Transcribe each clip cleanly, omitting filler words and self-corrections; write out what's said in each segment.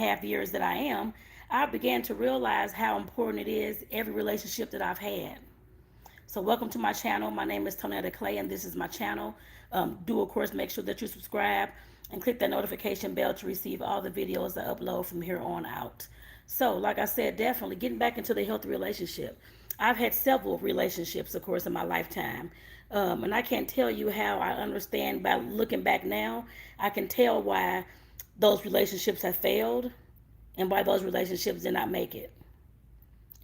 half years that I am, I began to realize how important it is every relationship that I've had. So welcome to my channel. My name is Tonetta Clay, and this is my channel. Do of course make sure that you subscribe and click that notification bell to receive all the videos I upload from here on out. So, like I said, definitely getting back into the healthy relationship. I've had several relationships, of course, in my lifetime. And I can't tell you how I understand by looking back now. I can tell why those relationships have failed and why those relationships did not make it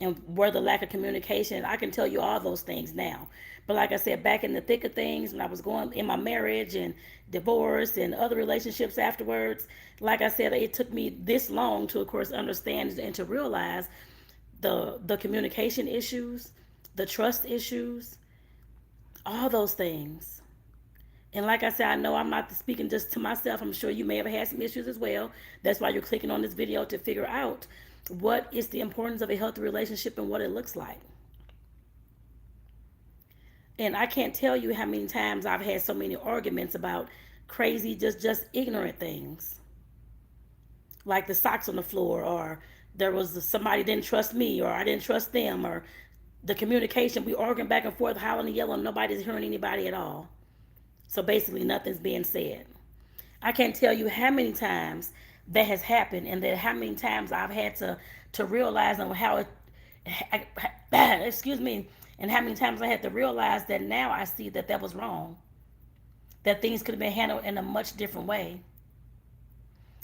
and where the lack of communication. I can tell you all those things now. But like I said, back in the thick of things, when I was going in my marriage and divorce and other relationships afterwards, like I said, it took me this long to, of course, understand and to realize the communication issues, the trust issues, all those things. And like I said, I know I'm not speaking just to myself. I'm sure you may have had some issues as well. That's why you're clicking on this video to figure out what is the importance of a healthy relationship and what it looks like. And I can't tell you how many times I've had so many arguments about crazy, just ignorant things. Like the socks on the floor, or there was somebody didn't trust me, or I didn't trust them, or the communication, we arguing back and forth, howling and yelling, nobody's hearing anybody at all. So basically nothing's being said. I can't tell you how many times that has happened, and that how many times I've had to realize on how it excuse me, and how many times I had to realize that now I see that that was wrong, that things could have been handled in a much different way.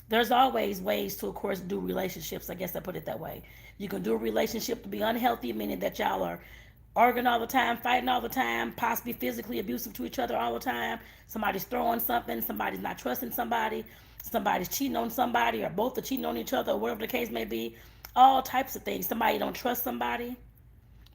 There's always ways to, of course, do relationships. I guess I put it that way. You can do a relationship to be unhealthy, meaning that y'all are arguing all the time, fighting all the time, possibly physically abusive to each other all the time. Somebody's throwing something, somebody's not trusting somebody, somebody's cheating on somebody, or both are cheating on each other, or whatever the case may be. All types of things. Somebody don't trust somebody.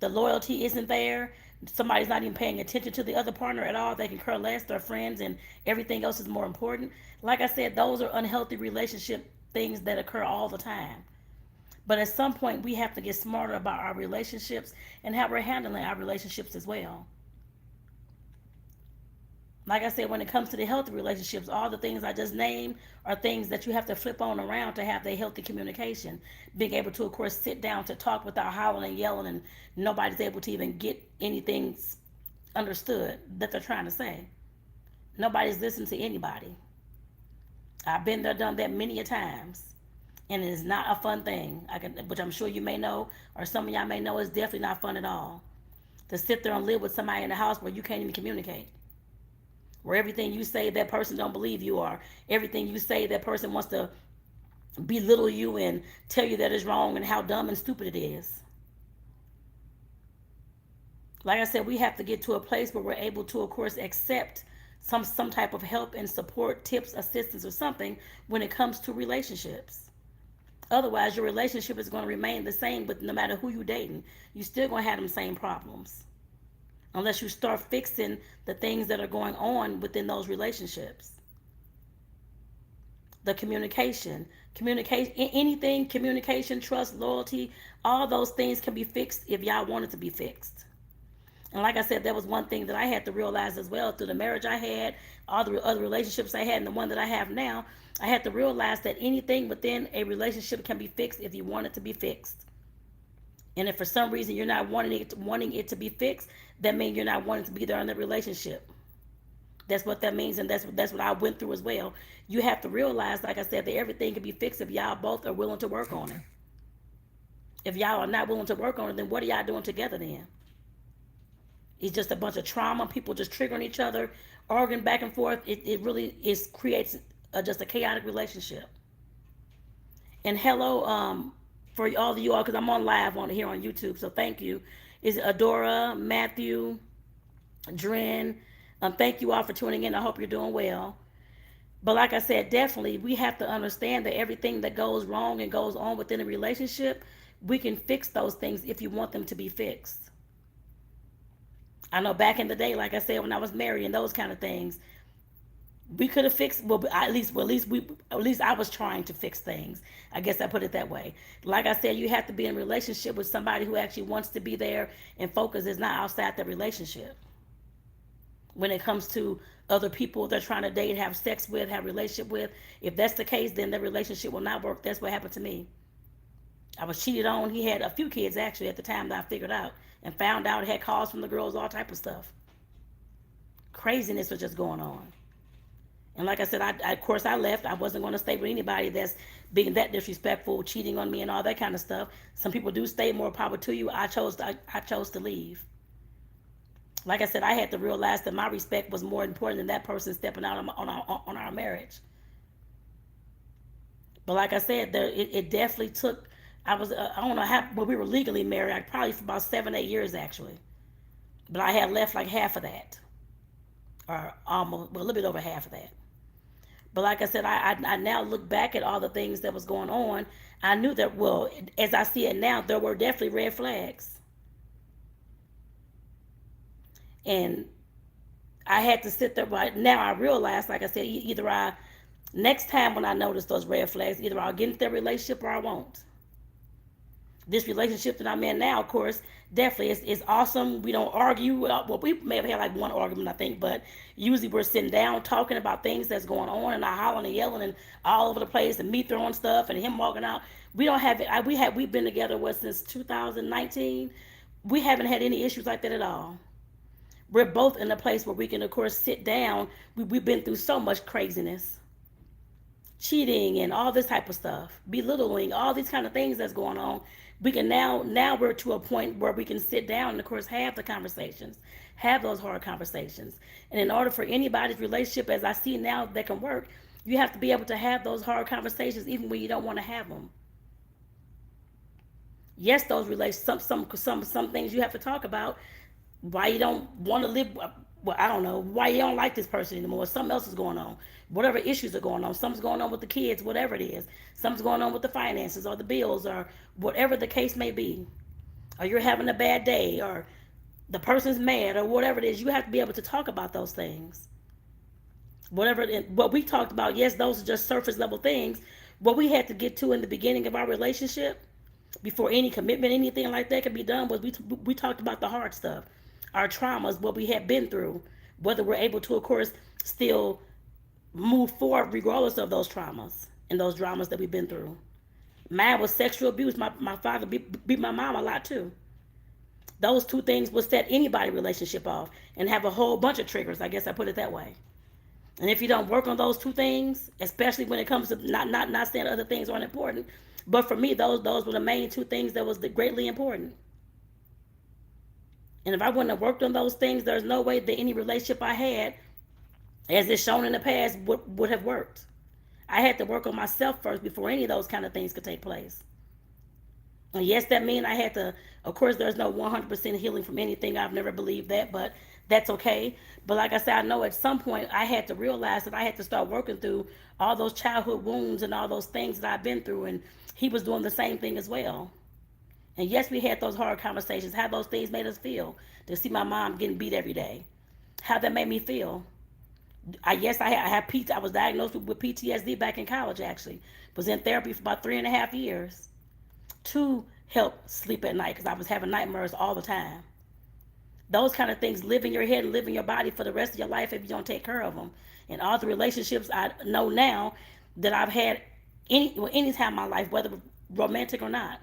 The loyalty isn't there. Somebody's not even paying attention to the other partner at all. They can care less. They're friends, and everything else is more important. Like I said, those are unhealthy relationship things that occur all the time. But at some point, we have to get smarter about our relationships and how we're handling our relationships as well. Like I said, when it comes to the healthy relationships, all the things I just named are things that you have to flip on around to have the healthy communication. Being able to, of course, sit down to talk without howling and yelling, and nobody's able to even get anything understood that they're trying to say. Nobody's listening to anybody. I've been there, done that many a times. And it is not a fun thing. Which I'm sure you may know, or some of y'all may know, is definitely not fun at all. To sit there and live with somebody in the house where you can't even communicate, where everything you say that person don't believe you, or everything you say that person wants to belittle you and tell you that it's wrong and how dumb and stupid it is. Like I said, we have to get to a place where we're able to, of course, accept some type of help and support, tips, assistance, or something when it comes to relationships. Otherwise, your relationship is going to remain the same, but no matter who you're dating, you're still going to have them same problems. Unless you start fixing the things that are going on within those relationships. The communication, anything, communication, trust, loyalty, all those things can be fixed if y'all want it to be fixed. And like I said, that was one thing that I had to realize as well through the marriage I had, all the other relationships I had, and the one that I have now. I had to realize that anything within a relationship can be fixed if you want it to be fixed. And if for some reason you're not wanting it to be fixed, that means you're not wanting to be there in the relationship. That's what that means, and that's what I went through as well. You have to realize, like I said, that everything can be fixed if y'all both are willing to work on it. If y'all are not willing to work on it, then what are y'all doing together then? It's just a bunch of trauma, people just triggering each other, arguing back and forth. It really creates just a chaotic relationship. And hello, for all of you all, because I'm on live on here on YouTube, so thank you. Is Adora, Matthew, Dren? Thank you all for tuning in. I hope you're doing well. But like I said, definitely we have to understand that everything that goes wrong and goes on within a relationship, we can fix those things if you want them to be fixed. I know back in the day, like I said, when I was married and those kind of things, we could have fixed. At least I was trying to fix things. I guess I put it that way. Like I said, you have to be in a relationship with somebody who actually wants to be there and focus is not outside the relationship. When it comes to other people they're trying to date, have sex with, have a relationship with. If that's the case, then the relationship will not work. That's what happened to me. I was cheated on. He had a few kids actually at the time that I figured out and found out. Had calls from the girls, all type of stuff. Craziness was just going on. And like I said, of course I left. I wasn't going to stay with anybody that's being that disrespectful, cheating on me, and all that kind of stuff. Some people do stay. More power to you. I chose to leave. Like I said, I had to realize that my respect was more important than that person stepping out on our marriage. But like I said, it definitely took. I don't know how. Well, we were legally married, probably for about 7, 8 years actually. But I had left like half of that, or almost, well, a little bit over half of that. But like I said, I now look back at all the things that was going on. I knew that, well, as I see it now, there were definitely red flags. And I had to sit there. Right now, I realize, like I said, next time when I notice those red flags, either I'll get into that relationship or I won't. This relationship that I'm in now, of course, definitely is awesome. We don't argue. Well, we may have had like one argument, I think, but usually we're sitting down talking about things that's going on, and I hollering and yelling and all over the place, and me throwing stuff and him walking out. We don't have it. We've been together since 2019. We haven't had any issues like that at all. We're both in a place where we can, of course, sit down. We've been through so much craziness, cheating and all this type of stuff, belittling, all these kind of things that's going on. We can now we're to a point where we can sit down and of course have the conversations, have those hard conversations. And in order for anybody's relationship, as I see now, that can work, you have to be able to have those hard conversations even when you don't want to have them. Yes, those relations, some things you have to talk about. Why you don't want to live, well, I don't know, why you don't like this person anymore. Something else is going on. Whatever issues are going on. Something's going on with the kids, whatever it is. Something's going on with the finances or the bills or whatever the case may be. Or you're having a bad day or the person's mad or whatever it is. You have to be able to talk about those things. What we talked about, yes, those are just surface level things. What we had to get to in the beginning of our relationship, before any commitment, anything like that could be done, was we talked about the hard stuff, our traumas, what we had been through, whether we're able to, of course, still move forward regardless of those traumas and those dramas that we've been through. Mine was sexual abuse. My father beat my mom a lot too. Those two things will set anybody relationship off and have a whole bunch of triggers. I guess I put it that way. And if you don't work on those two things, especially when it comes to not saying other things aren't important, but for me, those were the main two things that was greatly important. And if I wouldn't have worked on those things, there's no way that any relationship I had, as it's shown in the past, would have worked. I had to work on myself first before any of those kind of things could take place. And yes, that means I had to, of course, there's no 100% healing from anything. I've never believed that, but that's okay. But like I said, I know at some point I had to realize that I had to start working through all those childhood wounds and all those things that I've been through. And he was doing the same thing as well. And yes, we had those hard conversations. How those things made us feel. To see my mom getting beat every day. How that made me feel. I was diagnosed with PTSD back in college actually. Was in therapy for about 3.5 years. To help sleep at night because I was having nightmares all the time. Those kind of things live in your head and live in your body for the rest of your life if you don't take care of them. And all the relationships I know now that I've had any time in my life, whether romantic or not,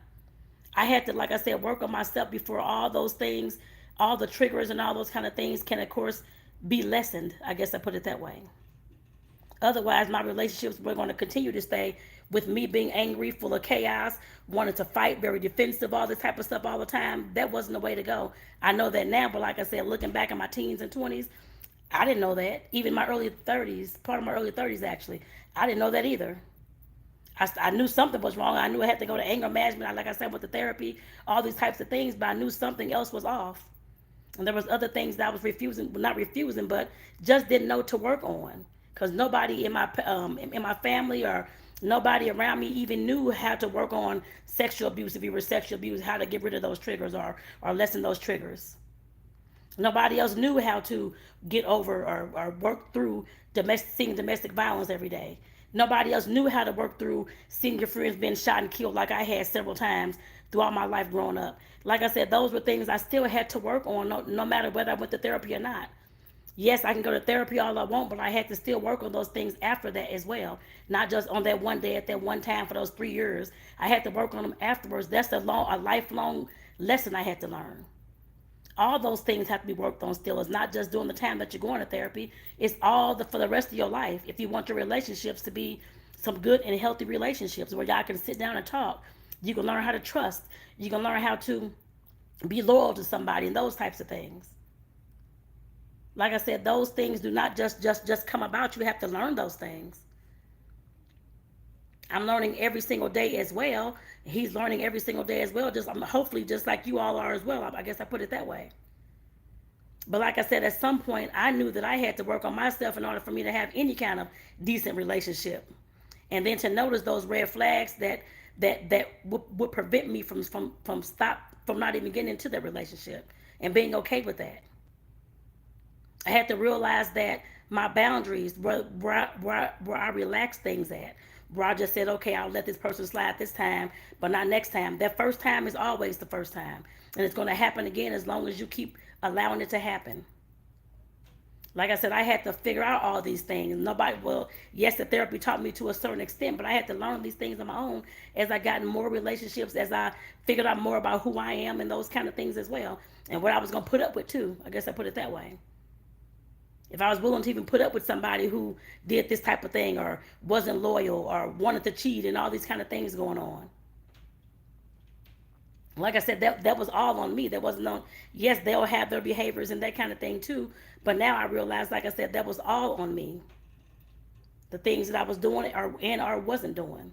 I had to, like I said, work on myself before all those things, all the triggers and all those kind of things can, of course, be lessened. I guess I put it that way. Otherwise, my relationships were going to continue to stay with me being angry, full of chaos, wanting to fight, very defensive, all this type of stuff all the time. That wasn't the way to go. I know that now, but like I said, looking back at my teens and 20s, I didn't know that. Even my early 30s, part of my early 30s actually, I didn't know that either. I knew something was wrong. I knew I had to go to anger management, like I said, with the therapy, all these types of things, but I knew something else was off. And there was other things that I was not refusing, but just didn't know to work on. Because nobody in my family or nobody around me even knew how to work on sexual abuse. If you were sexual abused, how to get rid of those triggers or lessen those triggers. Nobody else knew how to get over or work through seeing domestic violence every day. Nobody else knew how to work through seeing your friends being shot and killed like I had several times throughout my life growing up. Like I said, those were things I still had to work on no matter whether I went to therapy or not. Yes, I can go to therapy all I want, but I had to still work on those things after that as well. Not just on that one day at that one time for those 3 years. I had to work on them afterwards. That's a lifelong lesson I had to learn. All those things have to be worked on still. It's not just during the time that you're going to therapy. It's for the rest of your life. If you want your relationships to be some good and healthy relationships where y'all can sit down and talk, you can learn how to trust. You can learn how to be loyal to somebody and those types of things. Like I said, those things do not just come about. You have to learn those things. I'm learning every single day as well. He's learning every single day as well. Just hopefully just like you all are as well. I guess I put it that way. But like I said, at some point, I knew that I had to work on myself in order for me to have any kind of decent relationship, and then to notice those red flags that would prevent me from not even getting into that relationship and being okay with that. I had to realize that my boundaries where I relaxed things at, where I just said, okay, I'll let this person slide this time, but not next time. That first time is always the first time, and it's going to happen again as long as you keep allowing it to happen. Like I said, I had to figure out all these things. Yes, the therapy taught me to a certain extent, but I had to learn these things on my own as I got in more relationships, as I figured out more about who I am and those kind of things as well, and what I was going to put up with too. I guess I put it that way. If I was willing to even put up with somebody who did this type of thing or wasn't loyal or wanted to cheat and all these kind of things going on. Like I said, that was all on me. That wasn't on, yes, they'll have their behaviors and that kind of thing too. But now I realize, like I said, that was all on me. The things that I was doing or wasn't doing.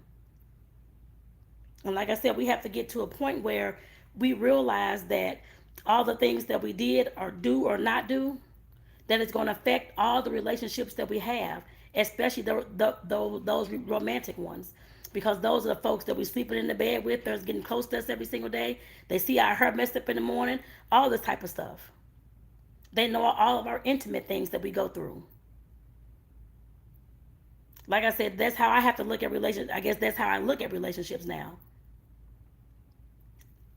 And like I said, we have to get to a point where we realize that all the things that we did or do or not do, that it's going to affect all the relationships that we have, especially those romantic ones. Because those are the folks that we're sleeping in the bed with, they're getting close to us every single day. They see our hair messed up in the morning, all this type of stuff. They know all of our intimate things that we go through. Like I said, that's how I have to look at relationships. I guess that's how I look at relationships now.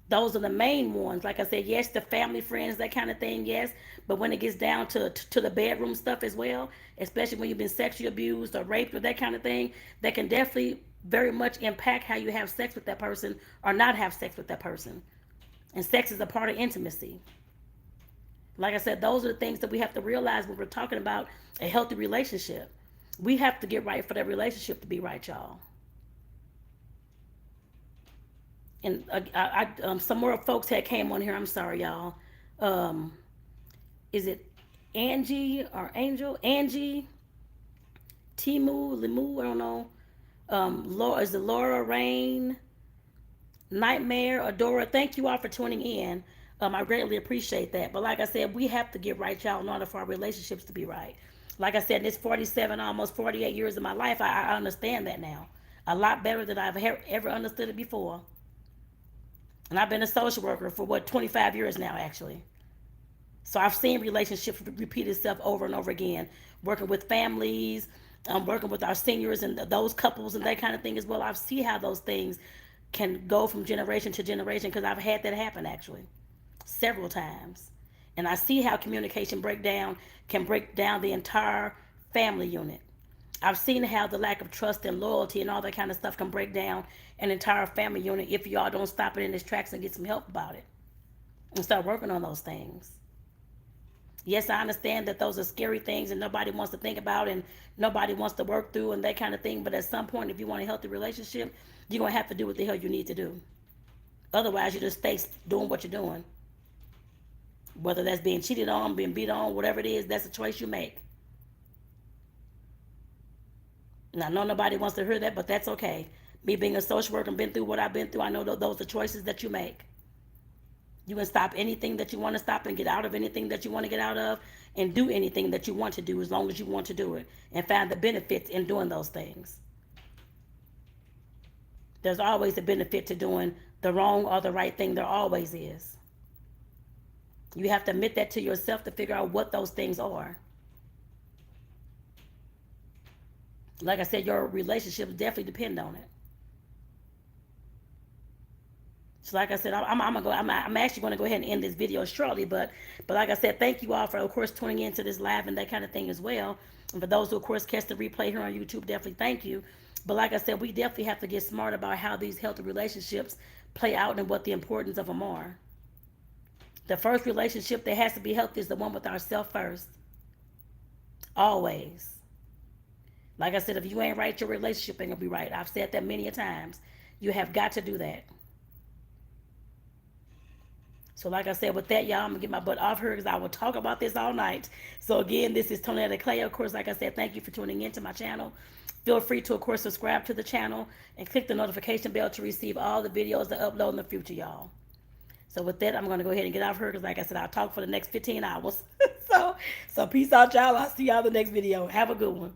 Those are the main ones. Like I said, yes, the family, friends, that kind of thing, yes. But when it gets down to the bedroom stuff as well, especially when you've been sexually abused or raped or that kind of thing, that can definitely very much impact how you have sex with that person or not have sex with that person. And sex is a part of intimacy. Like I said, those are the things that we have to realize when we're talking about a healthy relationship. We have to get right for that relationship to be right, y'all. And some more folks had came on here. I'm sorry, y'all. Um, is it Angie or Angel? Angie, Timu, Limu, I don't know. Laura, is it Laura Rain? Nightmare, Adora? Thank you all for tuning in. I greatly appreciate that. But like I said, we have to get right, y'all, in order for our relationships to be right. Like I said, in this 47, almost 48 years of my life, I understand that now. A lot better than I've ever understood it before. And I've been a social worker for 25 years now, actually. So I've seen relationships repeat itself over and over again, working with families, working with our seniors and those couples and that kind of thing as well. I've seen how those things can go from generation to generation because I've had that happen actually several times. And I see how communication breakdown can break down the entire family unit. I've seen how the lack of trust and loyalty and all that kind of stuff can break down an entire family unit if y'all don't stop it in its tracks and get some help about it and start working on those things. Yes, I understand that those are scary things and nobody wants to think about and nobody wants to work through and that kind of thing. But at some point, if you want a healthy relationship, you're going to have to do what the hell you need to do. Otherwise, you just stay doing what you're doing. Whether that's being cheated on, being beat on, whatever it is, that's a choice you make. And I know nobody wants to hear that, but that's okay. Me being a social worker and been through what I've been through, I know those are choices that you make. You can stop anything that you want to stop and get out of anything that you want to get out of and do anything that you want to do as long as you want to do it and find the benefits in doing those things. There's always a benefit to doing the wrong or the right thing. There always is. You have to admit that to yourself to figure out what those things are. Like I said, your relationships definitely depend on it. So like I said, I'm actually going to go ahead and end this video shortly. But like I said, thank you all for, of course, tuning into this live and that kind of thing as well. And for those who, of course, catch the replay here on YouTube, definitely thank you. But like I said, we definitely have to get smart about how these healthy relationships play out and what the importance of them are. The first relationship that has to be healthy is the one with ourselves first. Always. Like I said, if you ain't right, your relationship ain't gonna be right. I've said that many a times. You have got to do that. So like I said, with that, y'all, I'm going to get my butt off here because I will talk about this all night. So again, this is Tonetta Clay. Of course, like I said, thank you for tuning into my channel. Feel free to, of course, subscribe to the channel and click the notification bell to receive all the videos that upload in the future, y'all. So with that, I'm going to go ahead and get off here because like I said, I'll talk for the next 15 hours. So peace out, y'all. I'll see y'all in the next video. Have a good one.